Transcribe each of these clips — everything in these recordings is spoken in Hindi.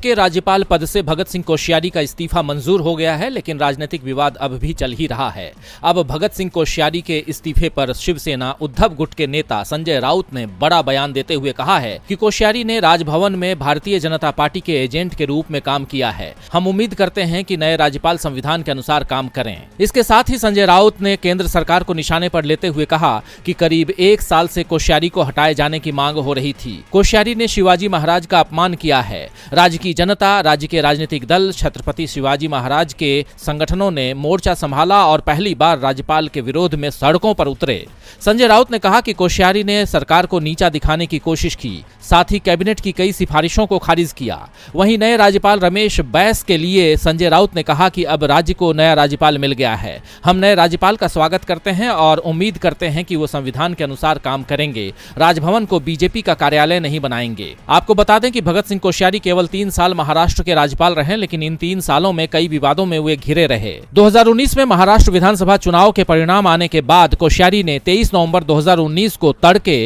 महाराष्ट्र के राज्यपाल पद से भगत सिंह कोश्यारी का इस्तीफा मंजूर हो गया है, लेकिन राजनीतिक विवाद अब भी चल ही रहा है। अब भगत सिंह कोश्यारी के इस्तीफे पर शिवसेना उद्धव गुट के नेता संजय राउत ने बड़ा बयान देते हुए कहा है कि कोश्यारी ने राजभवन में भारतीय जनता पार्टी के एजेंट के रूप में काम किया है। हम उम्मीद करते हैं कि नए राज्यपाल संविधान के अनुसार काम करें। इसके साथ ही संजय राउत ने केंद्र सरकार को निशाने पर लेते हुए कहा कि करीब 1 साल से कोश्यारी को हटाए जाने की मांग हो रही थी। कोश्यारी ने शिवाजी महाराज का अपमान किया है। राज्य की जनता, राज्य के राजनीतिक दल, छत्रपति शिवाजी महाराज के संगठनों ने मोर्चा संभाला और पहली बार राज्यपाल के विरोध में सड़कों पर उतरे। संजय राउत ने कहा कि कोश्यारी ने सरकार को नीचा दिखाने की कोशिश की, साथ ही कैबिनेट की कई सिफारिशों को खारिज किया। वहीं नए राज्यपाल रमेश बैस के लिए संजय राउत ने कहा कि अब राज्य को नया राज्यपाल मिल गया है। हम नए राज्यपाल का स्वागत करते हैं और उम्मीद करते हैं कि वो संविधान के अनुसार काम करेंगे। राजभवन को बीजेपी का कार्यालय नहीं बनाएंगे। आपको बता दें कि भगत सिंह कोश्यारी केवल 3 साल महाराष्ट्र के राज्यपाल रहे, लेकिन इन 3 सालों में कई विवादों में वे घिरे रहे। 2019 में महाराष्ट्र विधानसभा चुनाव के परिणाम आने के बाद कोश्यारी ने 23 नवंबर 2019 को तड़के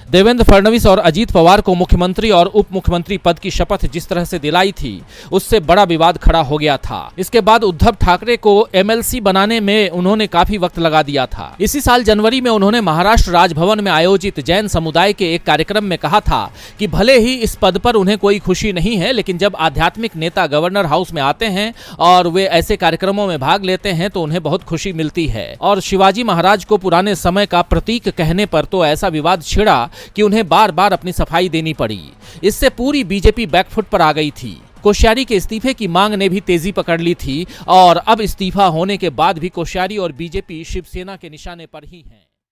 देवेंद्र फडणवीस और अजीत पवार को मुख्यमंत्री और उप मुख्यमंत्री पद की शपथ जिस तरह से दिलाई थी, उससे बड़ा विवाद खड़ा हो गया था। इसके बाद उद्धव ठाकरे को एमएलसी बनाने में उन्होंने काफी वक्त लगा दिया था। इसी साल जनवरी में उन्होंने महाराष्ट्र राजभवन में आयोजित जैन समुदाय के एक कार्यक्रम में कहा था कि भले ही इस पद पर उन्हें कोई खुशी नहीं है, लेकिन जब आध्यात्मिक नेता गवर्नर हाउस में आते हैं और वे ऐसे कार्यक्रमों में भाग लेते हैं तो उन्हें बहुत खुशी मिलती है। और शिवाजी महाराज को पुराने समय का प्रतीक कहने पर तो ऐसा विवाद छिड़ा कि उन्हें बार बार अपनी सफाई देनी पड़ी। इससे पूरी बीजेपी बैकफुट पर आ गई थी। कोश्यारी के इस्तीफे की मांग ने भी तेजी पकड़ ली थी और अब इस्तीफा होने के बाद भी कोश्यारी और बीजेपी शिवसेना के निशाने पर ही हैं।